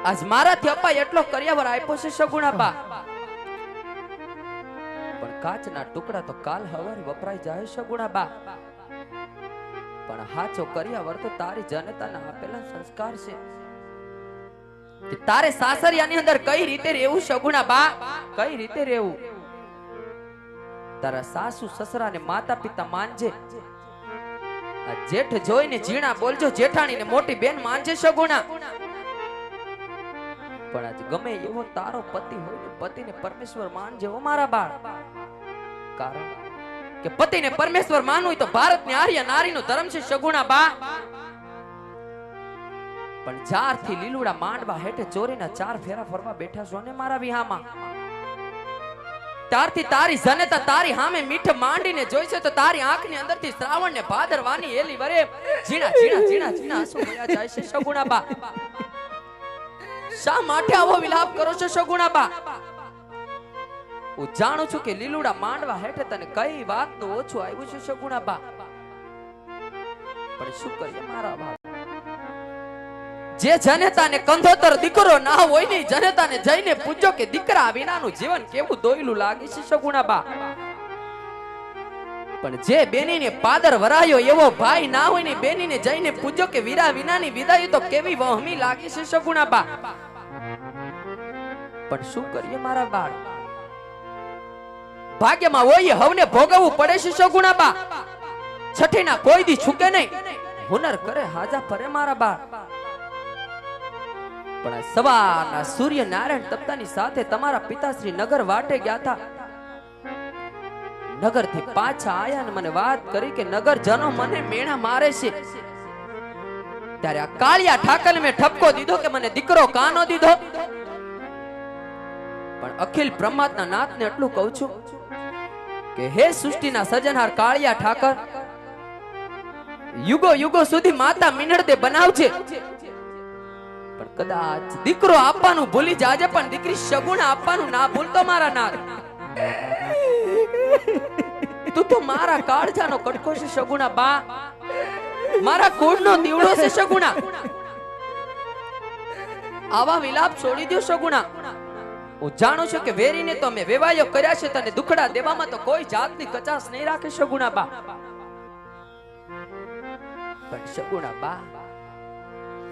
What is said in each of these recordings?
આજ મારાથી અપા એટલો કર્યાવર આપ્યો છે સગુણા બા, પણ કાચના ટુકડા તો કાલ હવારે વપરાઈ જાય સગુણા બા, પણ હાચો કર્યાવર તો તારી જનતાના આપેલા સંસ્કાર છે કે તારે સાસરિયાની અંદર કઈ રીતે રહેવું સગુણા બા, કઈ રીતે રહેવું. તારા સાસુ સસરા ને માતા પિતા માનજે, આ જેઠ જોઈને ઝીણા બોલજો, જેઠાણી ને મોટી બેન માનજે સગુણા. પણ આજ ગમે એવો તારો પતિ હોય ને પતિને પરમેશ્વર માનજે ઓ મારા બાળ, કારણ કે પતિને પરમેશ્વર માનવું હોય તો ભારતની આર્ય નારીનો ધર્મ છે સગુણા બા. પણ ચારથી લીલુડા માંડવા હેઠે ચોરીના 4 ફેરા ફરવા બેઠા છો ને મારા વિહામાં, ત્યારથી તારી જનતા તારી સામે મીઠ માંડીને જોઈ છે તો તારી આંખની અંદરથી શ્રાવણ ને ભાદરવાની એલી વરે ઝીણા ઝીણા ઝીણા ઝીણા આંસુ વહ્યા જાય છે સગુણા બા. શા માટે આવો વિલાપ કરો છો સગુણા બા? હું જાણું છું કે લીલુડા માંડવા હેઠે તને કઈ વાતનું ઓછું આવ્યું છે સગુણા બા, પણ શું કરીએ મારા બા, જે જનતાને કંધોતર દીકરો ના હોય ને જનતાને જઈને પૂછો કે દીકરા વિનાનું જીવન કેવું દોયલું લાગે છે સગુણા બા. પણ જે બેનીને પાદર વરાયો એવો ભાઈ ના હોય ને બેનીને જઈને પૂછો કે વીરા વિનાની વિદાય તો કેવી વહમી લાગે છે સગુણા બા. પણ શું કરીએ મારા બાળ, ભાગ્યમાં હોય હવને ભોગવવું પડે છે સગુણા બા. છઠ્ઠીના કોઈ દી છૂકે નહીં, હુનર કરે હાજા ફરે મારા બાળ. પણ સવારના સૂર્ય નારાયણ તપતાની સાથે તમારા પિતાશ્રી નગર વાટે ગયા હતા. નગર થી પાછા આયા ને મને વાત કરી કે નગર જનો મને મેણા મારે છે. ત્યારે આ કાળિયા ઠાકર મેં ઠપકો દીધો કે મને દીકરો કાનો દીધો. પણ અખિલ બ્રહ્માત્મા નાથને એટલું કહું છું કે હે સૃષ્ટિના સર્જનહાર કાળિયા ઠાકર, યુગો યુગો સુધી માતા મિનળદે બનાવજે, પણ કદાચ દીકરો આપવાનું ભૂલી જાજે પણ દીકરી સગુણા આપવાનું ના ભૂલતો મારા નાથ. તું તો મારા કાળજાનો કટકો છે સગુણા બા, મારા કુળનો દીવડો છે સગુણા. આવા વિલાપ છોડી દો સગુણા. હું જાણું છું કે વેરીને તો મેં વેવાયો કર્યા છે, તને દુખડા દેવામાં તો કોઈ જાતની કચાશ નહીં રાખે સગુણા બા. પણ સગુણા બા,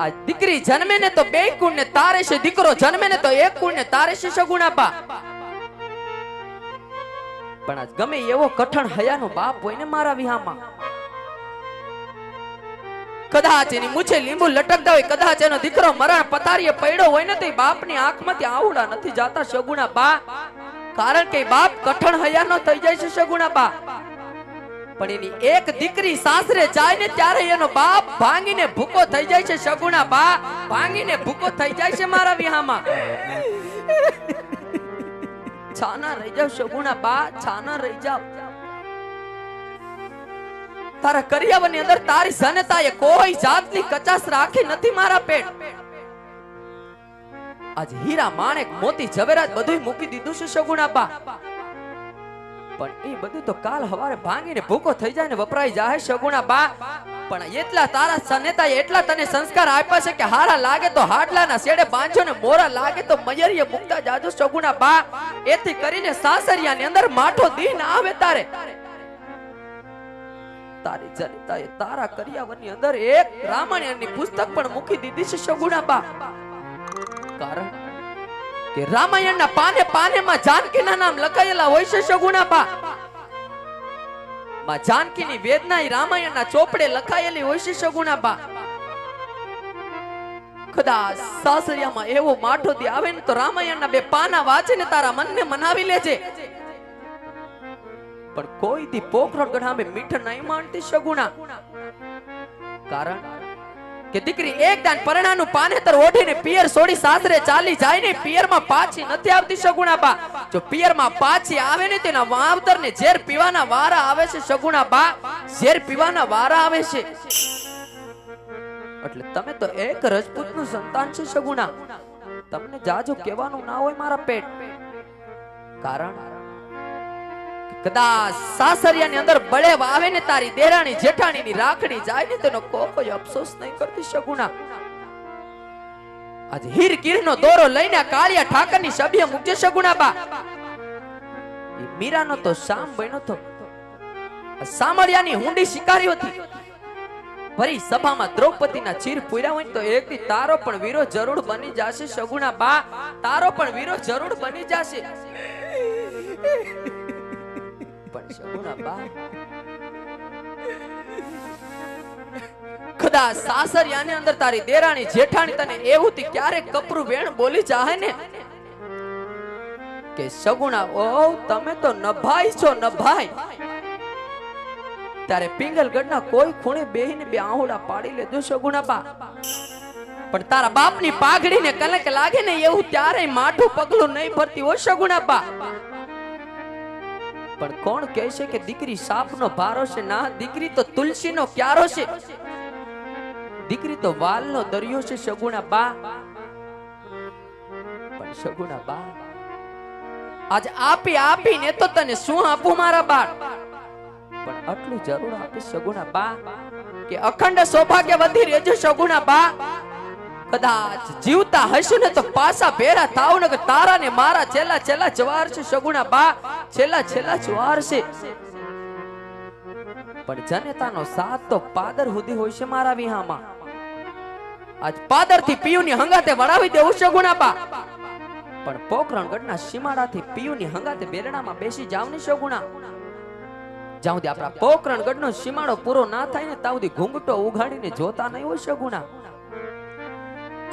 આ દીકરી જન્મે ને તો 2 કુળ ને તારે છે, દીકરો જન્મે ને તો 1 કુળ ને તારે છે સગુણા બા. પણ આજ ગમે એવો કઠણ હયાનો બાપ હોય ને મારા વિહામાં, કદાચ એની મૂછે લીંબુ લટકતા હોય, કદાચ એનો દીકરો મરણ પથારીએ પડ્યો હોય ને તો બાપની આંખમાંથી આંવડા નથી જાતા સગુણા બા, કારણ કે બાપ કઠણ હયાનો થઈ જાય છે સગુણા બા. પણ એની એક દીકરી સાસરે જાય ને ત્યારે એનો બાપ ભાંગીને ભૂકો થઈ જાય છે સગુણા બા, ભાંગીને ભૂકો થઈ જાય છે મારા વિહામાં. છાના રહી જાવ સગુણા બા, છાના રહી જાવ. તારા કરિયાવરની અંદર તારી જનતાએ કોઈ જાતની કચાશ રાખી નથી મારા પેટ. આજ હીરા માણેક મોતી ઝવેરાત બધું મૂકી દીધું છે સગુણા બા, પણ એ બધું તો કાલ હવારે ભાંગીને ભૂકો થઈ જાય ને વપરાઈ જાય સગુણા બા. પણ એટલા તારા જનતાએ એટલા તને સંસ્કાર આપ્યા છે કે હારા લાગે તો હાડલાના શેડે બાંધજો ને મોરા લાગે તો મયરીએ મુકતા જાજો સગુણા બા. એથી કરીને સાસરિયાની અંદર માઠો દી ના આવે તારે. તારી જનતાએ તારા કરિયાવરની અંદર એક રામાયણની પુસ્તક પણ મૂકી દીધી છે સગુણા બા, કારણ કે રામાયણના પાને પાને માં જાનકીના નામ લખાયેલા હોય છે સગુણા બા. માં જાનકીની વેદના એ રામાયણના ચોપડે લખાયેલી હોય છે સગુણા બા. કદાચ સાસરિયામાં એવો માઠો દી આવે ને તો રામાયણના 2 પાના વાંચીને તારા મનને મનાવી લેજે. પણ કોઈ દી પોખરણ ગઢામે મીઠ નહીં માનતી સગુણા, કારણ કે દીકરી એક દાન પરણાનું પાનેતર ઓઢીને પિયર છોડી સાસરે ચાલી જાય ને પિયરમાં પાછી નથી આવતી સગુણા બા. જો પિયરમાં પાછી આવે ને તેના વાવતરને ઝેર પીવાના વારા આવે છે સગુણા બા, ઝેર પીવાના વારા આવે છે. એટલે તમે તો એક રજપૂતનું સંતાન છે સગુણા, તમને જાજો કહેવાનું ના હોય મારા પેટ, કારણ કદાચ સાસરિયાની અંદર બળે આવે ને તારી દેરાણી જેઠાણીની રાખડી જાય ને તેનો કોઈ અફસોસ નહીં કરતી સગુણા. આજ હીર કીરનો દોરો લઈને કાળિયા ઠાકરની સભ્ય મૂકજે સગુણાબા. એ મીરાનો તો શામ બન્યો તો સામળિયાની હુંડી શિકારી હતી. ફરી સભામાં દ્રૌપદીના ચીર પૂર્યા હોય તો એકથી તારો પણ વીરો જરૂર બની જશે સગુણાબા. તારો પણ વીરો જરૂર બની જશે. પણ સગુણાબા કદાચ સાસરિયાની અંદર તારી દેરાણી જેઠાણી તને એવું થી ક્યારે કપરું વેણ બોલી જાહે ને કે સગુણા ઓ તમે તો નભાઈ છો નભાઈ. ત્યારે પિંગલગઢના કોઈ ખૂણે બેહીને બે આહુડા પાડી લેજો સગુણાબા. પણ તારા બાપની પાઘડીને કલંક લાગે ને એવું ત્યારે માઠું પગલું નહીં ભરતી હોય સગુણાબા. પણ કોણ કહે છે કે દીકરી સાપનો ભારો છે? ના, દીકરી તો તુલસીનો ક્યારો છે. દીકરી તો વાલનો દરિયો છે સગુણાબા. પણ સગુણાબા આજ આપી આપીને તો તને શું આપું મારા બાળ? પણ આટલું જરૂર આપે સગુણાબા કે અખંડ સૌભાગ્યવતી રહેજો સગુણાબા. કદાચ જીવતા હશું ને તો પાછા ભેરા થાવ ને તારા ને મારા છેલ્લા છેલ્લા જવાર છે સગુણાબા. છેલ્લા છેલ્લા જવાર છે. પણ જનેતાનો સાથ તો પાદર સુધી હોય છે મારા વિહામાં. આજ પાદર થી પિયુની હંગાતે વડાવી દેવું સગુણાબા. પણ પોખરણગઢના સીમાડાથી પિયુની હંગાતે બેરણામાં બેસી જાવ ને સગુણા. જ્યાં સુધી આપણા પોખરણગઢનો સીમાડો પૂરો ના થાય ને ત્યાં સુધી ઘૂંઘટો ઉઘાડીને જોતા નહીં હોય સગુણા.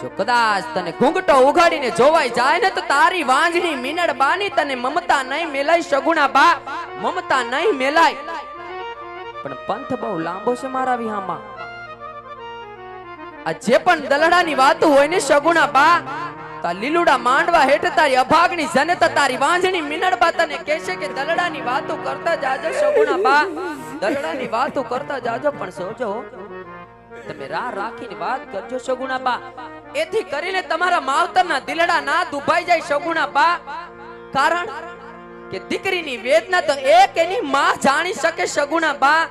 જો કદાચ તને ઘૂંઘટો ઉઘાડીને જોવાઈ જાય ને તો તારી વાંજણી મીનળ બાની તને મમતા નહીં મેલાય સગુણાબા. મમતા નહીં મેલાય. પણ પંથ બહુ લાંબો છે મારા વિહામાં. આ જે પણ દલડાની વાતો હોય ને સગુણાબા તા લીલુડા માંડવા હેઠ તારી અભાગની જનતા તારી વાંજણી મીનળબા તને કહેશે કે દલડાની વાતો કરતા જાજો સગુણાબા. દલડાની વાતો કરતા જાજો. પણ સોજો તમે રાહ રાખીને વાત કરજો સગુણાબા. એથી કરીને તમારા માવતરના દિલડા ના દુભાઈ જાય સગુણાબા. કારણ કે દીકરીની વેદના તો એક એની માં જાણી શકે સગુણાબા.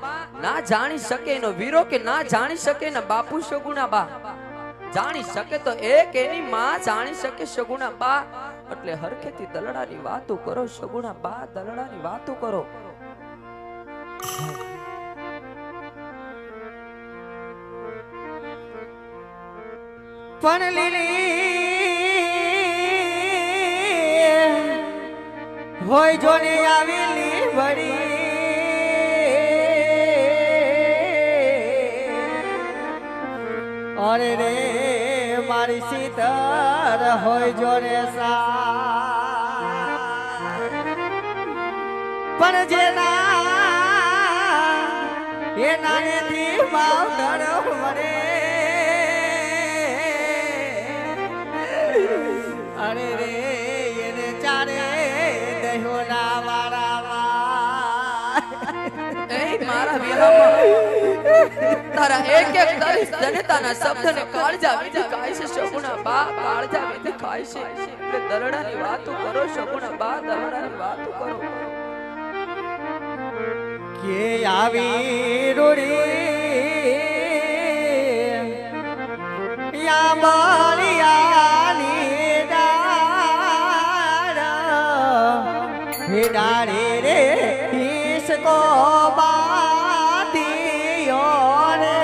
ના જાણી શકે એનો વીરો કે ના જાણી શકે એના બાપુ સગુણાબા. જાણી શકે તો એક એની માં જાણી શકે સગુણાબા. એટલે હરખેથી દલડાની વાતો કરો સગુણાબા. દલડાની વાતો કરો. પણ લીલી હોય જોને આવેલી વળી અરે રે મારી સીતર હોય જોને સા પણ જેના એ નાનેથી માવતર વડે અરે રે એને ચારે દહ્યોના વાળામાં એ મારા વિહામાં તારા એક એક દલિત જનતાના શબ્દને કાળજા વિધિ ખાય છે સગુણાબા. કાળજા વિધિ ખાય છે. એટલે દલડાની વાતો કરો સગુણાબા. દલડાની વાતો કરો. કે આવી રૂડી યા બાલિયાની ડાળે રે ઈસકો બાદિયો રે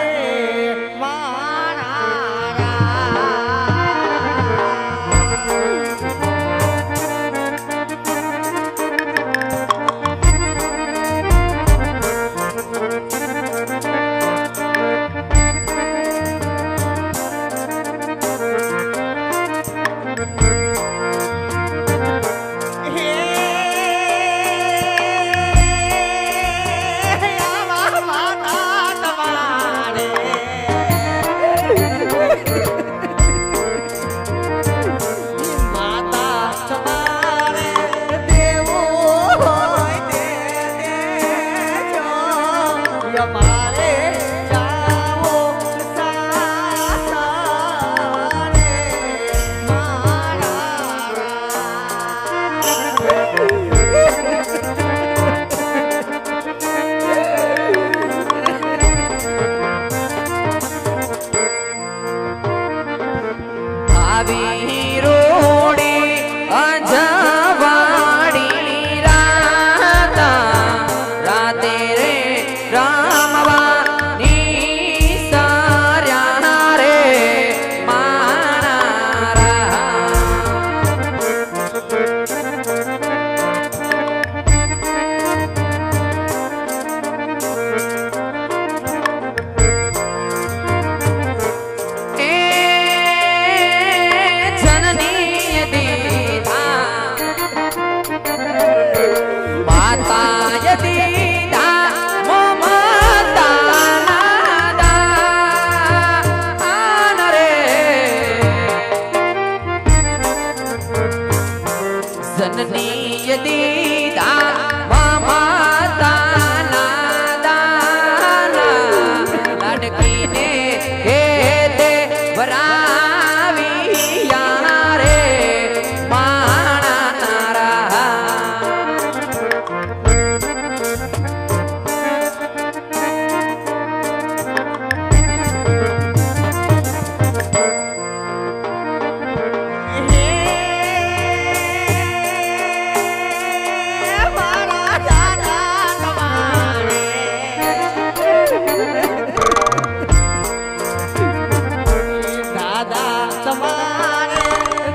જનની દીદા મામા તાના દાના લાડકીને હે દે વરાવી યારે માણા તારા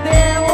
દેવો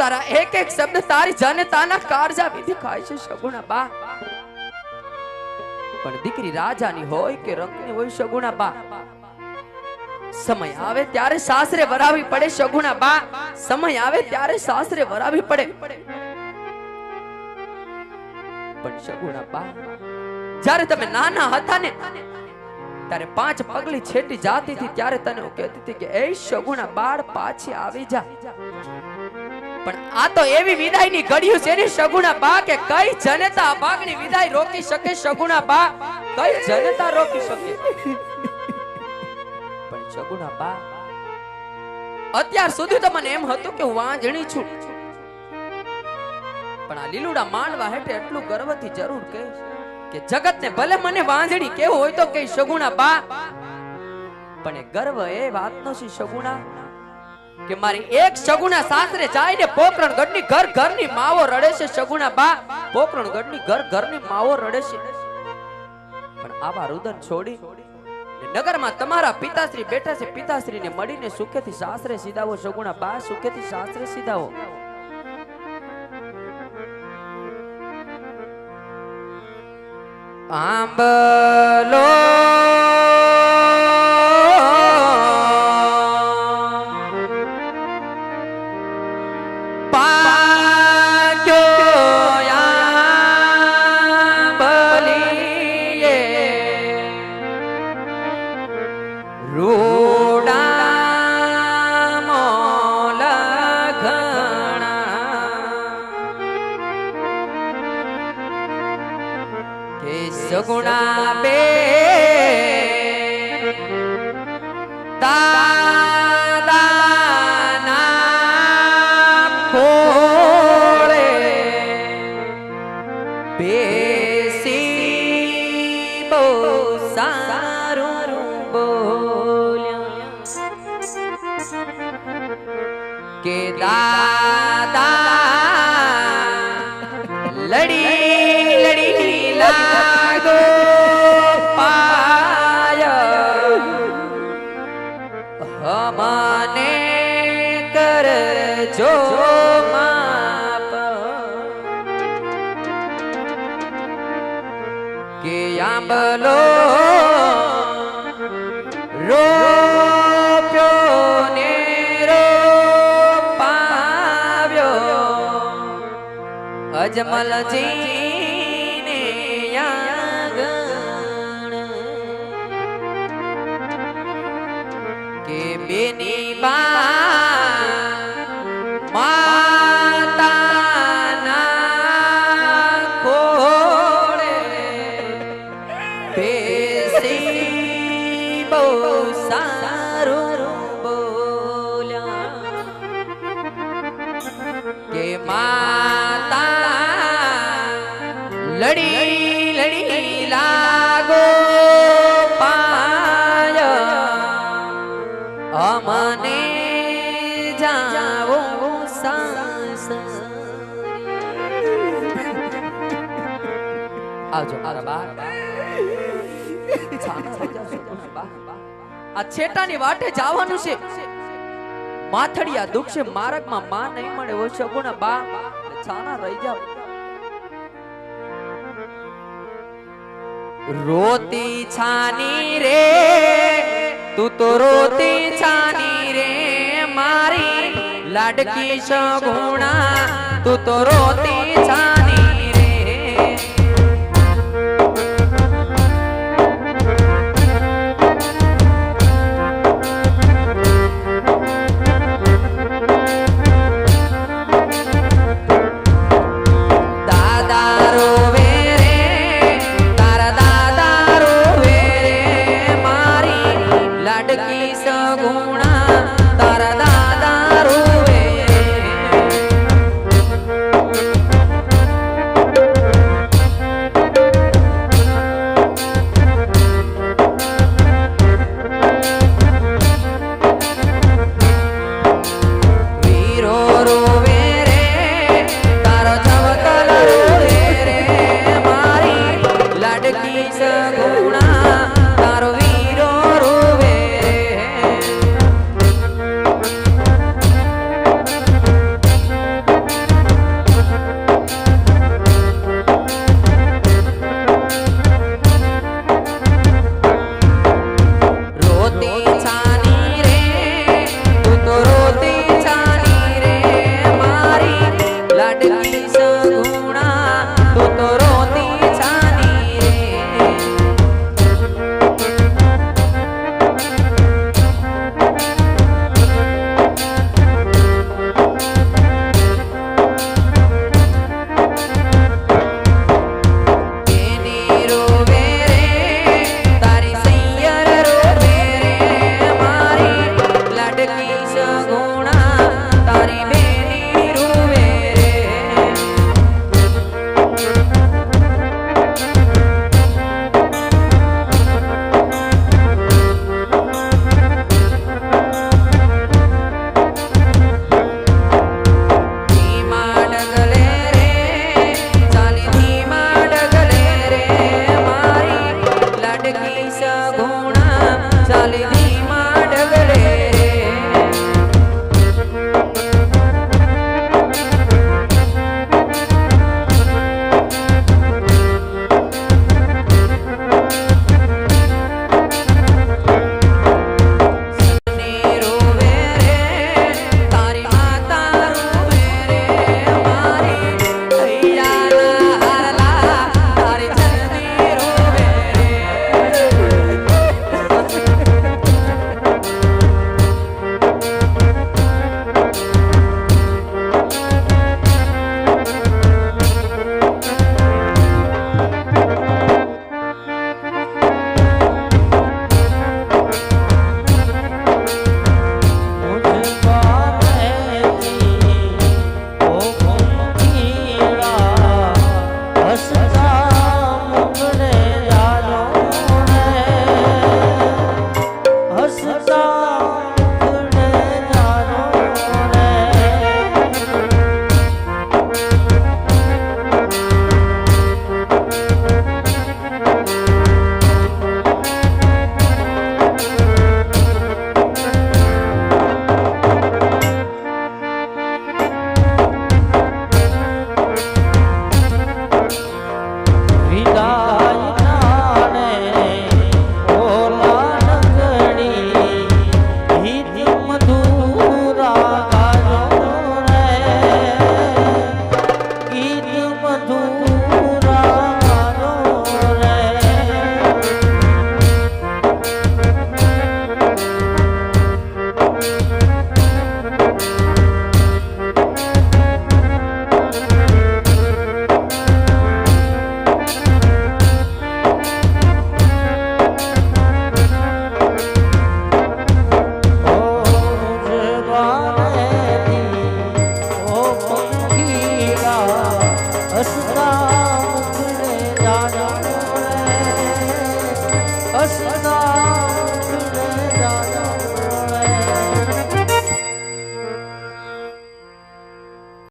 તારા એક એક શબ્દ તારી જનતાના કાળજા વિધિ ખાય છે સગુણા બા. પણ દીકરી રાજાની હોય કે રંગની હોય સગુણા બા, સમય આવે ત્યારે સાસરે વરાવી પડે સગુણા બા. સમય આવે ત્યારે સાસરે વરાવી પડે. પણ સગુણા બા, જ્યારે તમે નાના હતા ને ત્યારે 5 પગલી છેટી જાતી હતી ત્યારે તને હું કહેતી હતી કે એ સગુણા બાળ પાછી આવી જા. પણ આ તો એવી વિદાયની ઘડિયું છે ને સગુણા બા કે કઈ જનતા અભાગની વિદાય રોકી શકે સગુણા બા? કઈ જનતા રોકી શકે? પણ સગુણા બા, અત્યાર સુધી તો મને એમ હતું કે હું વાંજણી છું, પણ આ લીલુડા માંડવા હેઠે એટલું ગર્વથી જરૂર કહીશ કે જગતને ભલે મને વાંજણી કેવું હોય તો કઈ સગુણા બા, પણ એ ગર્વ એ વાતનો છે સગુણા કે મારી એક સગુણા સાસરે જાય ને પોકરણગઢની ઘર ઘરની માવો રડે છે સગુણા બા. પોકરણગઢની ઘર ઘરની માવો રડે છે. પણ આવા રુદન છોડી નગરમાં તમારા પિતાશ્રી બેઠા છે, પિતાશ્રીને મળીને સુખેથી સાસરે સીધાવો સગુણા બા, સુખેથી સાસરે સીધાવો. આંબલો સગુણા બે દાદાના ખોળે બેસી બહુ સારું બોલ્યા કે દાદા લડી લડી લાગો પાય હમને કરજો માપ કે આંબલો રોપ્યો ને રોપાવ્યો અજમલજી બેની બા માતાના ખોળે બેસી બહુ સારું બોલ્યા કે માતા લડી લડી લાગો અમને જાવો આવજો મારા બા. આ છેટાની વાટે જવાનું છે. માથડિયા દુખ છે, માર્ગમાં માં નહીં મળે હોય સગુણા બા, છાના રહી જાવ. રોતી છાની રે તું તો રોતી છાની રે મારી લાડકી સગુણા, તું તો રોતી છાની